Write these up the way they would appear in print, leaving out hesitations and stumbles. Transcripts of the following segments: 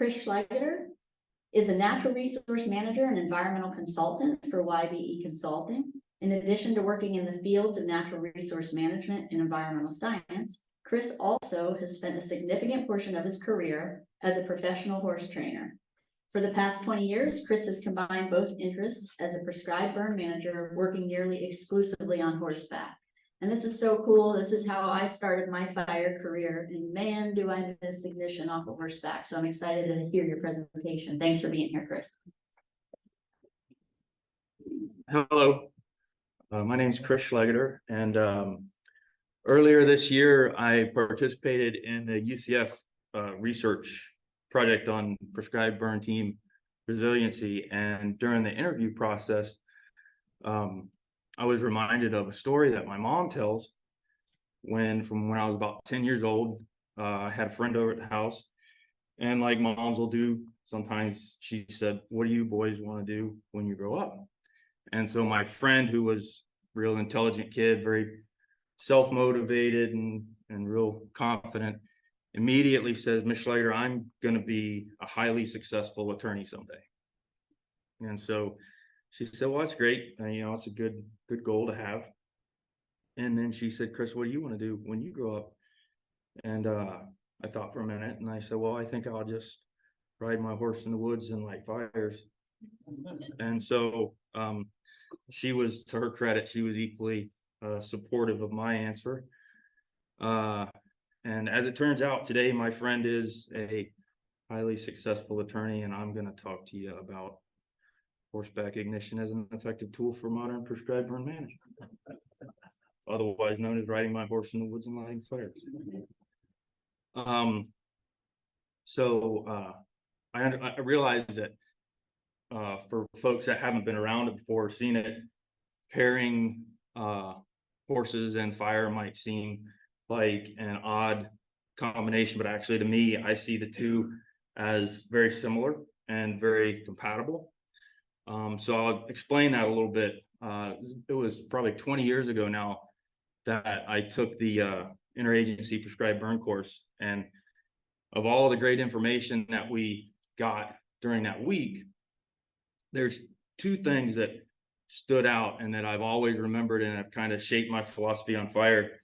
Chris Schlageter is a natural resource manager and environmental consultant for YBE Consulting. In addition to working in the fields of natural resource management and environmental science, Chris also has spent a significant portion of his career as a professional horse trainer. For the past 20 years, Chris has combined both interests as a prescribed burn manager, working nearly exclusively on horseback. And this is so cool. This is how I started my fire career. And man, do I miss ignition off of horseback. So I'm excited to hear your presentation. Thanks for being here, Chris. Hello, my name is Chris Schlageter, and earlier this year I participated in the UCF research project on prescribed burn team resiliency, and during the interview process I was reminded of a story that my mom tells from when I was about 10 years old. I had a friend over at the house, and like moms will do sometimes, she said, "What do you boys want to do when you grow up?" And so my friend, who was a real intelligent kid, very self-motivated and real confident, immediately says, "Miss Schlageter, I'm going to be a highly successful attorney someday." And so she said, "Well, that's great. It's a good goal to have." And then she said, "Chris, what do you want to do when you grow up?" And I thought for a minute, and I said, "Well, I think I'll just ride my horse in the woods and light fires." And so she was, to her credit, she was equally supportive of my answer. And as it turns out, today my friend is a highly successful attorney, and I'm going to talk to you about horseback ignition as an effective tool for modern prescribed burn management, otherwise known as riding my horse in the woods and lighting fires. I realize that for folks that haven't been around it before, seen it, pairing horses and fire might seem like an odd combination, but actually to me, I see the two as very similar and very compatible. So I'll explain that a little bit. It was probably 20 years ago now that I took the interagency prescribed burn course, and of all the great information that we got during that week, there's two things that stood out and that I've always remembered and have kind of shaped my philosophy on fire.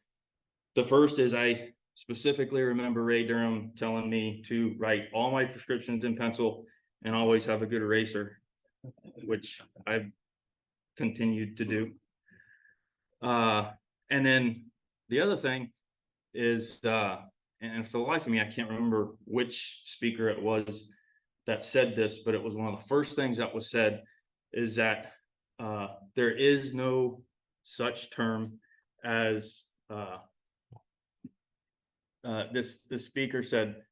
The first is I specifically remember Ray Durham telling me to write all my prescriptions in pencil and always have a good eraser, which I've continued to do. And then the other thing is, and for the life of me, I can't remember which speaker it was that said this, but it was one of the first things that was said, is that there is no such term as this speaker said,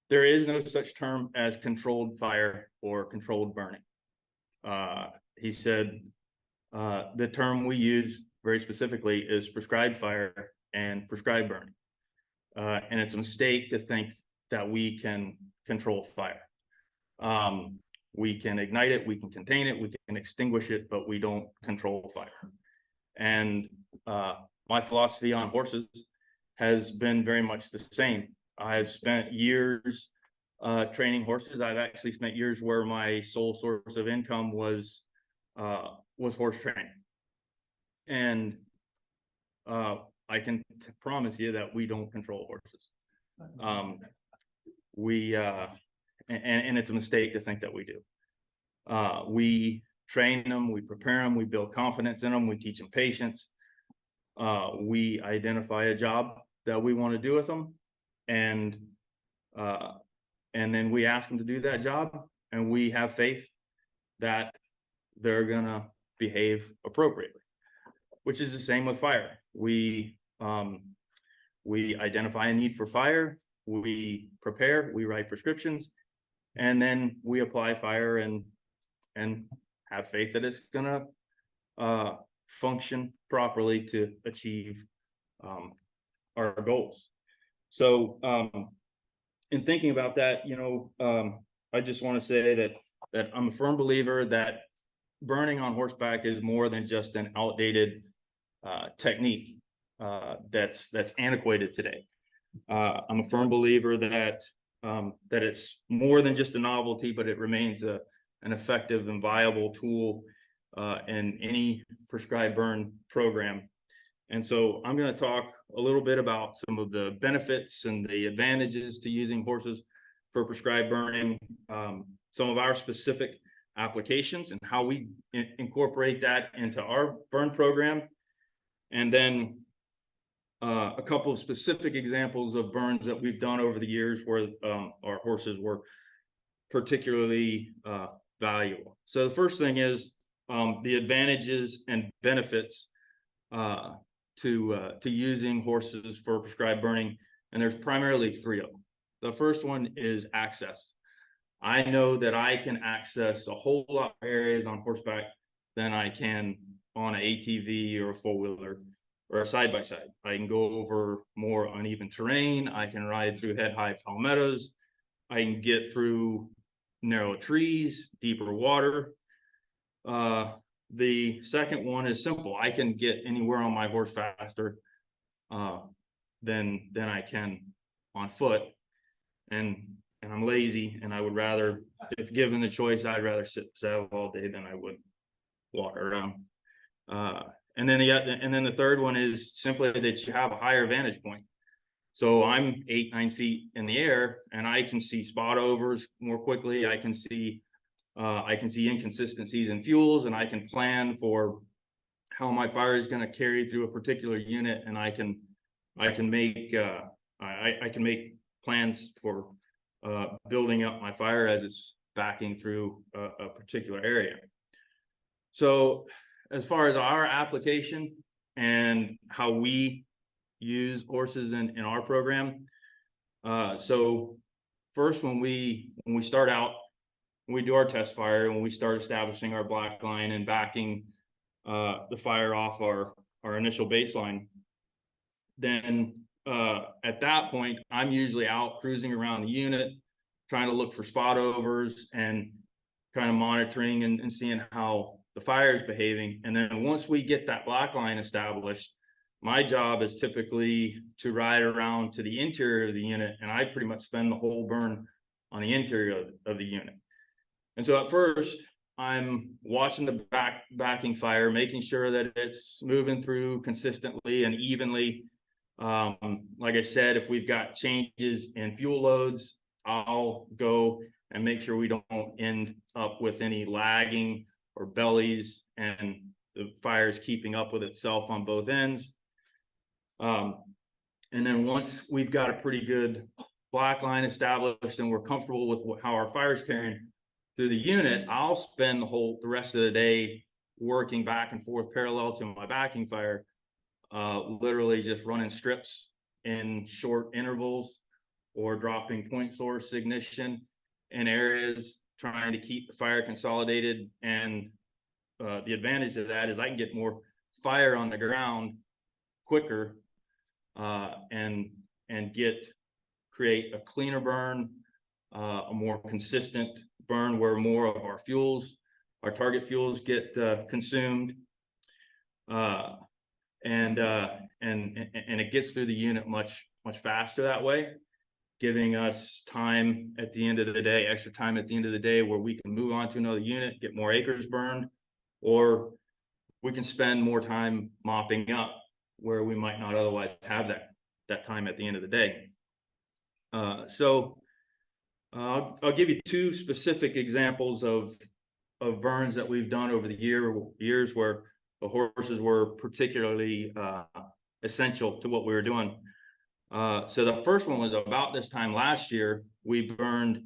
there is no such term as controlled fire or controlled burning. He said the term we use very specifically is prescribed fire and prescribed burning. And it's a mistake to think that we can control fire. We can ignite it, we can contain it, we can extinguish it, but we don't control fire. And my philosophy on horses has been very much the same. I've spent years training horses. I've actually spent years where my sole source of income was horse training. And I can promise you that we don't control horses. And it's a mistake to think that we do. We train them, we prepare them, we build confidence in them, we teach them patience. We identify a job that we want to do with them, and then we ask them to do that job, and we have faith that they're gonna behave appropriately, which is the same with fire. We identify a need for fire, we prepare, we write prescriptions, and then we apply fire and have faith that it's gonna function properly to achieve our goals. So in thinking about that, I just want to say that I'm a firm believer that burning on horseback is more than just an outdated technique that's antiquated today. I'm a firm believer that that it's more than just a novelty, but it remains an effective and viable tool in any prescribed burn program. And so I'm going to talk a little bit about some of the benefits and the advantages to using horses for prescribed burning, some of our specific applications and how we incorporate that into our burn program. And then a couple of specific examples of burns that we've done over the years where our horses were particularly valuable. So the first thing is the advantages and benefits to using horses for prescribed burning, and there's primarily three of them. The first one is access. I know that I can access a whole lot more areas on horseback than I can on an ATV or a four-wheeler or a side-by-side. I can go over more uneven terrain. I can ride through head-high palmettos. I can get through narrow trees, deeper water. The second one is simple. I can get anywhere on my horse faster than I can on foot. And I'm lazy, and I would rather, if given the choice, I'd rather sit saddle all day than I would walk around. And then the third one is simply that you have a higher vantage point. So I'm 8-9 feet in the air, and I can see spot overs more quickly. I can see inconsistencies in fuels, and I can plan for how my fire is going to carry through a particular unit, and I can make plans for building up my fire as it's backing through a particular area. So as far as our application and how we use horses in our program, so first when we start out, when we do our test fire, when we start establishing our black line and backing the fire off our initial baseline, then at that point, I'm usually out cruising around the unit, trying to look for spot overs and kind of monitoring and seeing how the fire is behaving. And then once we get that black line established, my job is typically to ride around to the interior of the unit, and I pretty much spend the whole burn on the interior of the unit. And so at first, I'm watching the backing fire, making sure that it's moving through consistently and evenly. Like I said, if we've got changes in fuel loads, I'll go and make sure we don't end up with any lagging or bellies and the fire is keeping up with itself on both ends. And then once we've got a pretty good black line established and we're comfortable with how our fire is carrying through the unit, I'll spend the rest of the day working back and forth parallel to my backing fire, literally just running strips in short intervals or dropping point source ignition in areas, trying to keep the fire consolidated. And the advantage of that is I can get more fire on the ground quicker and create a cleaner burn, a more consistent burn where more of our fuels, our target fuels, get consumed, and it gets through the unit much faster that way, giving us time at the end of the day, extra time at the end of the day, where we can move on to another unit, get more acres burned, or we can spend more time mopping up where we might not otherwise have that time at the end of the day. So I'll give you two specific examples of burns that we've done over the years where the horses were particularly essential to what we were doing. So the first one was about this time last year. We burned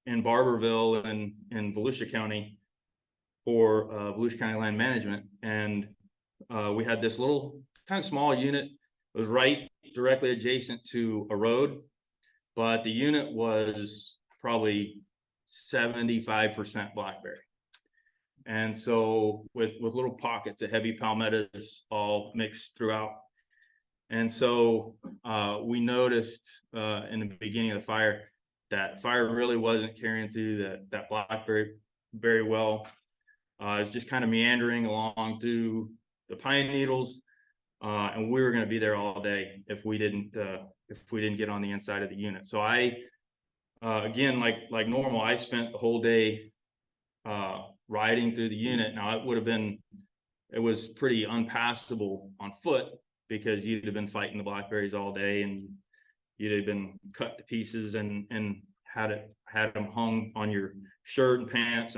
in Barberville and in Volusia County for Volusia County Land Management, and we had this little kind of small unit. It was right directly adjacent to a road, but the unit was probably 75% blackberry. And so with little pockets of heavy palmettos all mixed throughout. And so we noticed in the beginning of the fire that fire really wasn't carrying through that blackberry very well. It's just kind of meandering along through the pine needles. And we were going to be there all day if we didn't get on the inside of the unit. So I again, like normal, I spent the whole day riding through the unit. Now it was pretty unpassable on foot because you'd have been fighting the blackberries all day, and you'd have been cut to pieces and had them hung on your shirt and pants.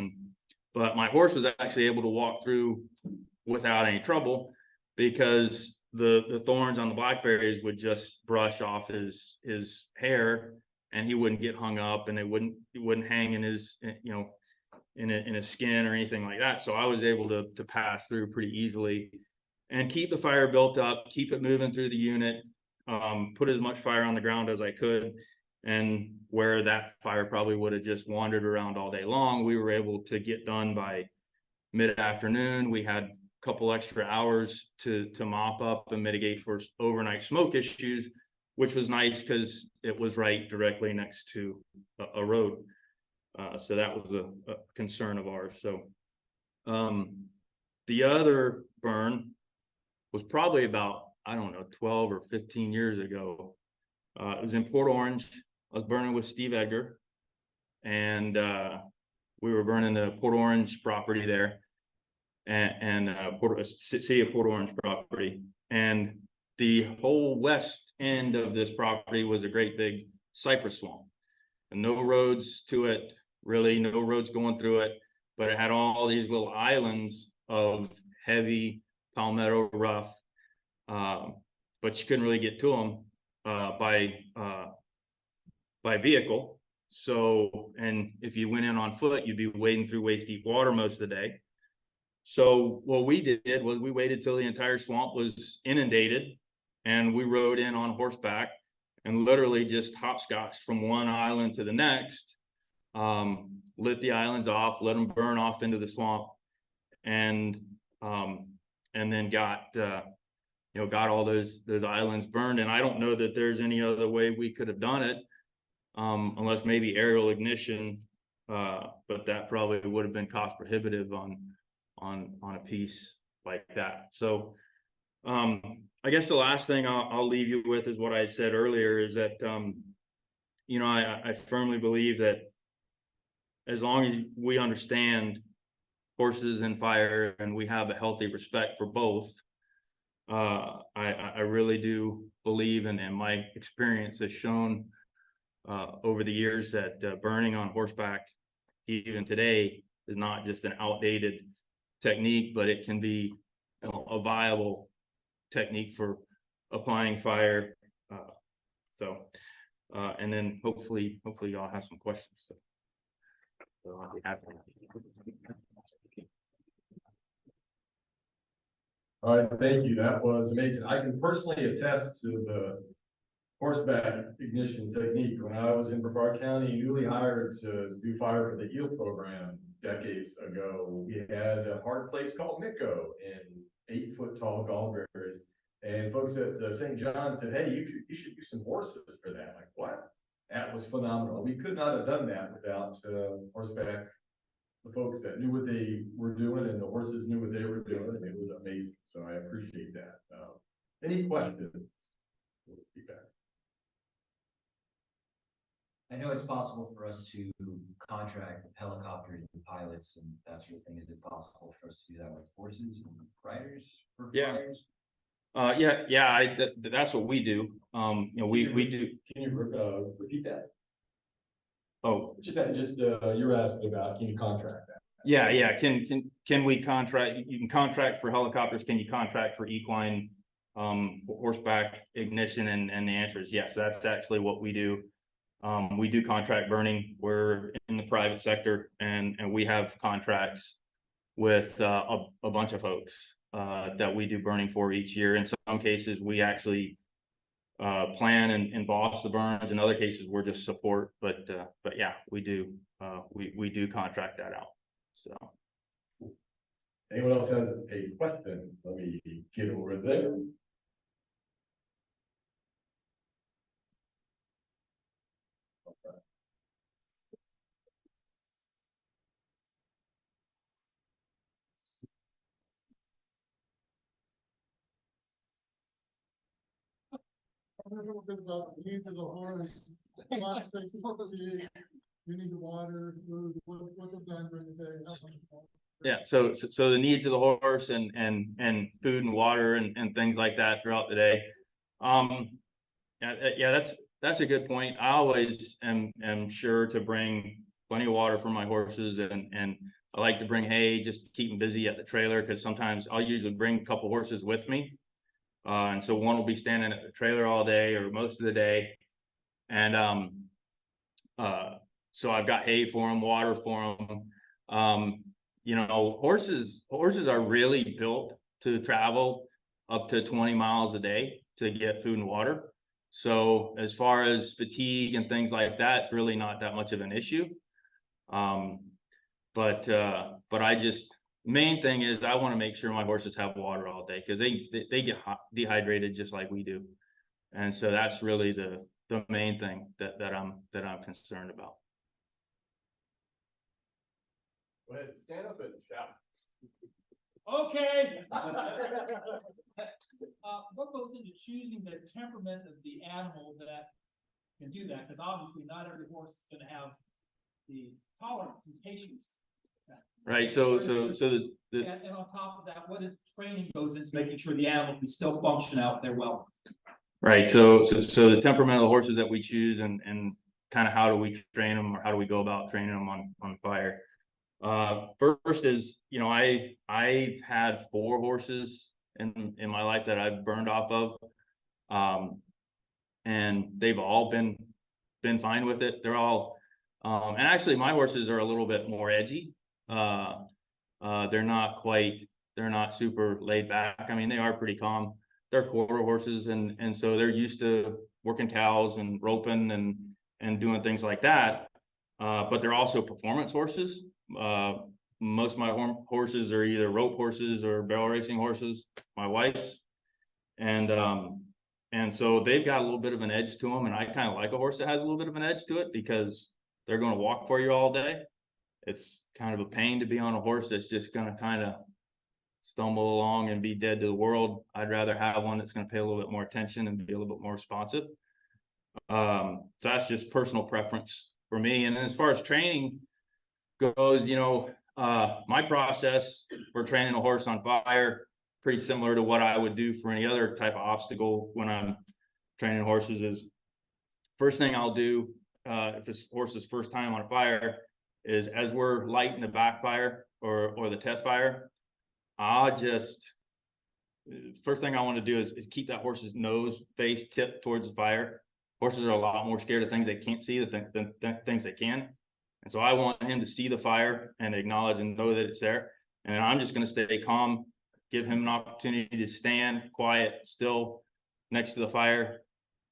But my horse was actually able to walk through without any trouble because the thorns on the blackberries would just brush off his hair, and he wouldn't get hung up, and it wouldn't hang in his, in his skin or anything like that. So I was able to pass through pretty easily and keep the fire built up, keep it moving through the unit, put as much fire on the ground as I could. And where that fire probably would have just wandered around all day long, we were able to get done by mid-afternoon. We had a couple extra hours to mop up and mitigate for overnight smoke issues, which was nice because it was right directly next to a road. So that was a concern of ours. So the other burn was probably about, I don't know, 12 or 15 years ago. It was in Port Orange. I was burning with Steve Edgar, and we were burning the Port Orange property there, and city of Port Orange property. And the whole west end of this property was a great big cypress swamp, and no roads to it, really, no roads going through it, but it had all these little islands of heavy palmetto rough, but you couldn't really get to them by vehicle. So, and if you went in on foot, you'd be wading through waist deep water most of the day. So what we did was we waited till the entire swamp was inundated, and we rode in on horseback and literally just hopscotched from one island to the next, lit the islands off, let them burn off into the swamp, and then got all those islands burned. And I don't know that there's any other way we could have done it, unless maybe aerial ignition, but that probably would have been cost prohibitive on a piece like that. So I guess the last thing I'll leave you with is what I said earlier, is that I firmly believe that as long as we understand horses and fire, and we have a healthy respect for both, I really do believe, and my experience has shown over the years, that burning on horseback, even today, is not just an outdated technique, but it can be a viable technique for applying fire. And then hopefully y'all have some questions. So I'll be happy. All right, thank you. That was amazing. I can personally attest to the horseback ignition technique. When I was in Brevard County, newly hired to do fire for the HEAL program decades ago, we had a hard place called Miko in 8-foot tall gallberries. And folks at St. John said, "Hey, you should use some horses for that." Like, what? That was phenomenal. We could not have done that without horseback, the folks that knew what they were doing, and the horses knew what they were doing, and it was amazing. So I appreciate that. Any questions? I know it's possible for us to contract with helicopters and pilots and that sort of thing. Is it possible for us to do that with horses and riders for flyers? That's what we do. We do. Can you repeat that? Oh, Just you're asking about, can you contract that? Yeah. Can we contract? You can contract for helicopters. Can you contract for equine horseback ignition? And the answer is yes. That's actually what we do. We do contract burning. We're in the private sector, and we have contracts with a bunch of folks that we do burning for each year. In some cases, we actually plan and boss the burns. In other cases, we're just support. But yeah, we do contract that out. So, anyone else has a question? Let me get over there. A little bit about the needs of the horse, what takes fatigue, you need the water, food, what goes on during the day. Yeah, so the needs of the horse and food and water and things like that throughout the day. Yeah, that's a good point. I always am sure to bring plenty of water for my horses, and I like to bring hay just to keep them busy at the trailer, because sometimes I'll usually bring a couple horses with me. And so one will be standing at the trailer all day or most of the day. And so I've got hay for them, water for them. You know, horses are really built to travel up to 20 miles a day to get food and water. So as far as fatigue and things like that, it's really not that much of an issue. But I just, main thing is I want to make sure my horses have water all day, because they get dehydrated just like we do. And so that's really the main thing that I'm concerned about. Go ahead, stand up and shout. Okay. What goes into choosing the temperament of the animal that can do that? Because obviously not every horse is going to have the tolerance and patience. Right. So the And on top of that, what is training goes into making sure the animal can still function out there well. right. So the temperament of the horses that we choose, and kind of how do we train them, or how do we go about training them on fire. First is, you know, I've had 4 horses in my life that I've burned off of, and they've all been fine with it. They're all, and actually my horses are a little bit more edgy. They're not super laid back. I mean, they are pretty calm. They're quarter horses, and so they're used to working cows and roping and doing things like that. But they're also performance horses. Most of my horses are either rope horses or barrel racing horses, my wife's, and so they've got a little bit of an edge to them, and I kind of like a horse that has a little bit of an edge to it, because they're going to walk for you all day. It's kind of a pain to be on a horse that's just going to kind of stumble along and be dead to the world. I'd rather have one that's going to pay a little bit more attention and be a little bit more responsive. So that's just personal preference for me. And then as far as training goes, you know, my process for training a horse on fire, pretty similar to what I would do for any other type of obstacle when I'm training horses, is first thing I'll do, if this horse's first time on a fire, is as we're lighting the backfire or the test fire, first thing I want to do is keep that horse's nose face tipped towards the fire. Horses are a lot more scared of things they can't see than things they can. And so I want him to see the fire and acknowledge and know that it's there. And I'm just going to stay calm, give him an opportunity to stand quiet, still next to the fire.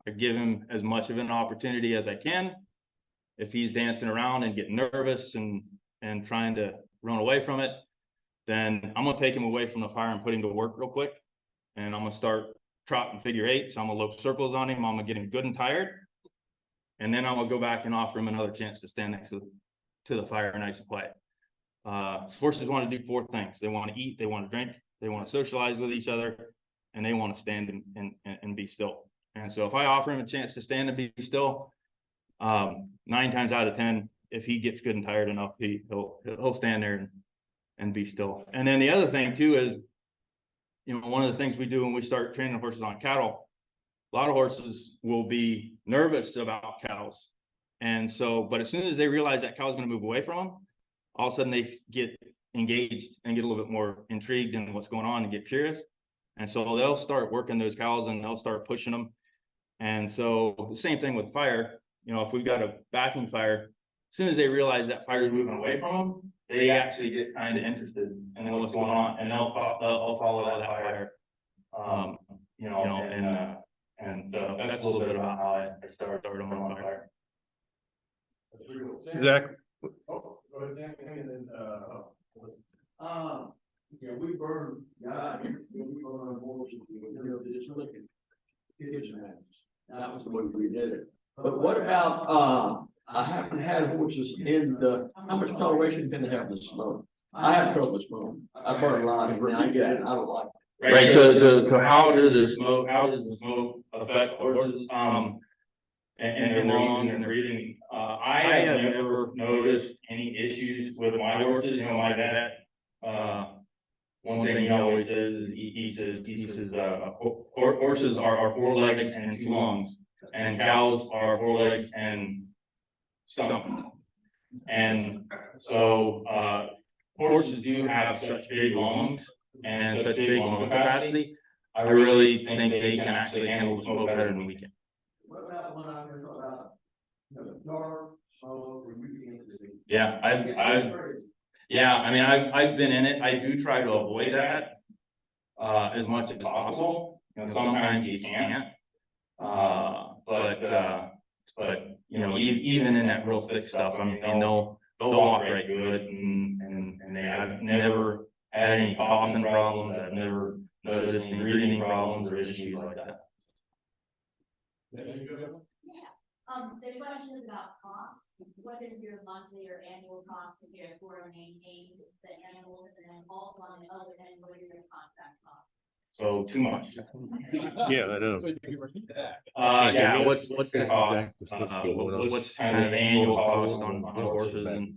I give him as much of an opportunity as I can. If he's dancing around and getting nervous and trying to run away from it, then I'm going to take him away from the fire and put him to work real quick. And I'm going to start trotting figure eights. I'm going to lope circles on him. I'm going to get him good and tired. And then I'm going to go back and offer him another chance to stand next to the fire, nice and quiet. Horses want to do 4 things. They want to eat, they want to drink, they want to socialize with each other, and they want to stand and be still. And so if I offer him a chance to stand and be still, 9 times out of 10, if he gets good and tired enough, he'll stand there and be still. And then the other thing too is, you know, one of the things we do when we start training horses on cattle, a lot of horses will be nervous about cows. And so, but as soon as they realize that cow's going to move away from them, all of a sudden they get engaged and get a little bit more intrigued in what's going on and get curious. And so they'll start working those cows and they'll start pushing them. And so the same thing with fire. You know, if we've got a backing fire, as soon as they realize that fire is moving away from them, they actually get kind of interested in what's going on, and they'll follow that fire. You know, and that's a little bit about how I started them on fire. Exactly. Oh, go ahead, Sam, and then, yeah, we burn, we burn our horses, it's really kitchen hands. That was the way we did it. But what about, I haven't had horses in how much toleration can they have to smoke? I have trouble with smoke. I burn a lot, and I get it, I don't like it. Right, so how does the smoke affect horses? And their lungs and their breathing? I have never noticed any issues with my horses, you know, my vet. One thing he always says is, he says, horses are four legs and two lungs, and cows are four legs and something. And so, horses do have such big lungs and such big lung capacity. I really think they can actually handle the smoke better than we can. What about when I'm talking about, dark smoke or UV? Yeah, I mean, I've been in it. I do try to avoid that, as much as possible. You know, sometimes you can't. But, you know, even in that real thick stuff, I mean, they'll walk right through it, and I've never had any coughing problems. I've never noticed any breathing problems or issues like that. The question is about cost. What is your monthly or annual cost to care for and maintain the animals, and then also on the other end, what are your contract costs? So too much. Yeah, I know. So you can repeat that. Yeah, what's the cost? What's kind of the annual cost on horses? And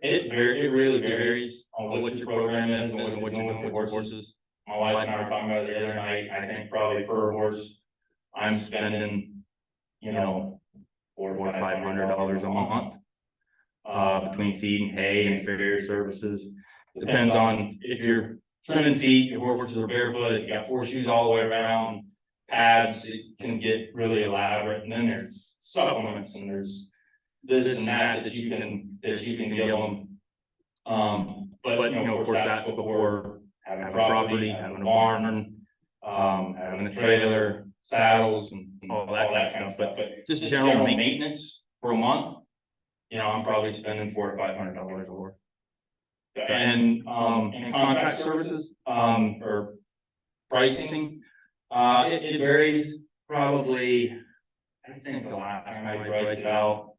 it really varies on what your program is and what you're doing with your horses. My wife and I were talking about it the other night. I think probably per horse, I'm spending, you know, $400 to $500 a month, between feed and hay and farrier services. Depends on if you're trimming feet, your horses are barefoot, if you got 4 shoes all the way around, pads, it can get really elaborate. And then there's supplements, and there's this and that you can give them. But you know, of course, that's before having a property, having a barn, having a trailer, saddles, and all that kind of stuff. But just general maintenance for a month, you know, I'm probably spending $400 to $500 a horse. And contract services, or pricing, it varies. Probably, I think the last time I priced it out,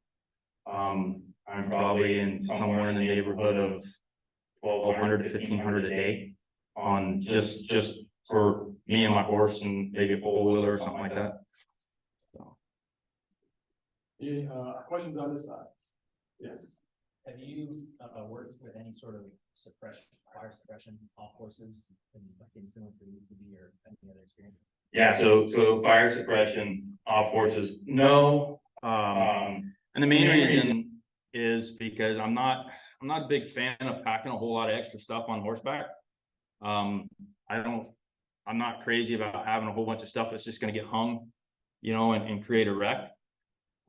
I'm probably in somewhere in the neighborhood of 1,200 to 1,500 a day on just for me and my horse, and maybe a four-wheeler or something like that. So. Any, questions on this side? Yes. Have you worked with any sort of fire suppression off horses in similar to UTV or any other experience? Yeah, so fire suppression off horses, no. And the main reason is because I'm not a big fan of packing a whole lot of extra stuff on horseback. I'm not crazy about having a whole bunch of stuff that's just gonna get hung, you know, and create a wreck.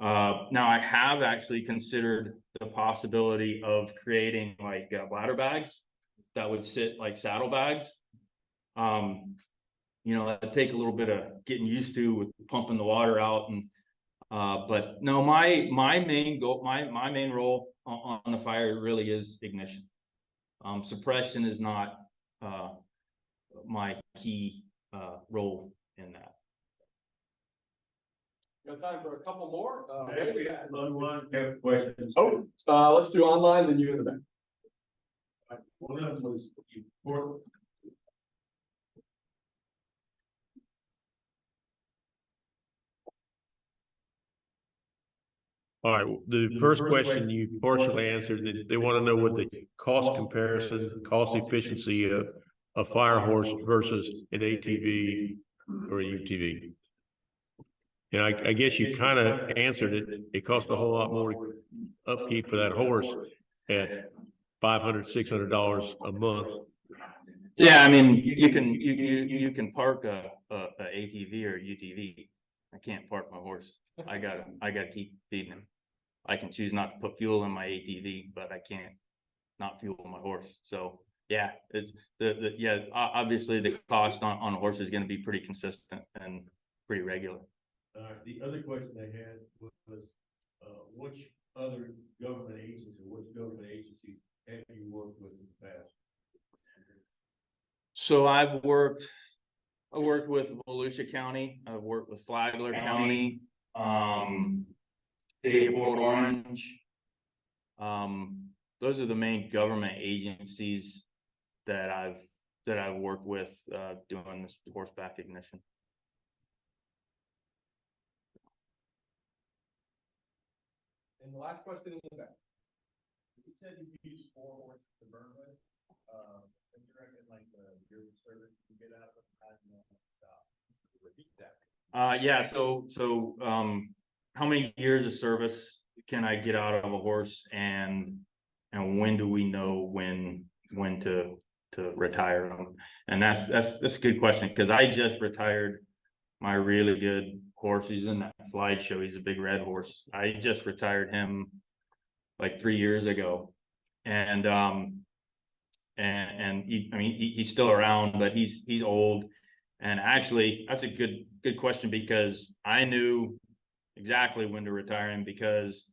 Now I have actually considered the possibility of creating like bladder bags that would sit like saddlebags. You know, that'd take a little bit of getting used to with pumping the water out, and but no, my main goal, my main role on the fire really is ignition. Suppression is not my key role in that. Got time for a couple more? We got one questions. Oh, let's do online, then you in the back. One of them was All right, the first question you partially answered, they want to know what the cost comparison, cost efficiency of a fire horse versus an ATV or a UTV. And I guess you kind of answered it. It costs a whole lot more upkeep for that horse at $500, $600 a month. Yeah, I mean, you can park a ATV or a UTV. I can't park my horse. I gotta keep feeding him. I can choose not to put fuel in my ATV, but I can't not fuel my horse. So yeah, it's obviously the cost on a horse is going to be pretty consistent and pretty regular. The other question they had was, which other government agencies have you worked with in the past? So I worked with Volusia County. I've worked with Flagler County, State of Port Orange. Those are the main government agencies that I've that I've worked with, doing this horseback ignition. And the last question in the back. You said you use 4 horses to burn with, and you reckon like the years of service you get out of it, how do you know when to stop? Repeat that. Yeah, so how many years of service can I get out of a horse, and when do we know when to retire them? And that's a good question, because I just retired my really good horse. He's in that slideshow. He's a big red horse. I just retired him like 3 years ago, and he's still around, but he's old. And actually, that's a good question, because I knew exactly when to retire him, because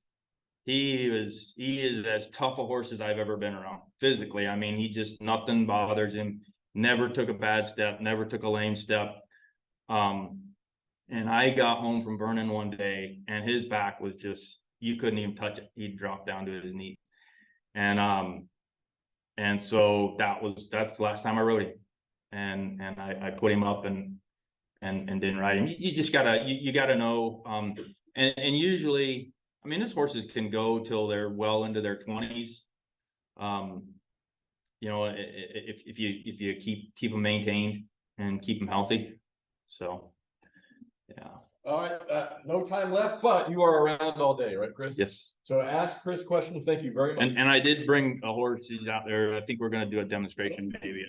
he is as tough a horse as I've ever been around physically. I mean, he just, nothing bothers him. Never took a bad step, never took a lame step. And I got home from burning one day, and his back was just, you couldn't even touch it. He'd drop down to his knee. And so that's the last time I rode him. And I put him up and didn't ride him. You just gotta, you gotta know. And usually, I mean, these horses can go till they're well into their 20s. You know, if you keep them maintained and keep them healthy. So, yeah. All right, no time left, but you are around all day, right, Chris? Yes. So ask Chris questions. Thank you very much. And I did bring a horse. He's out there. I think we're gonna do a demonstration maybe.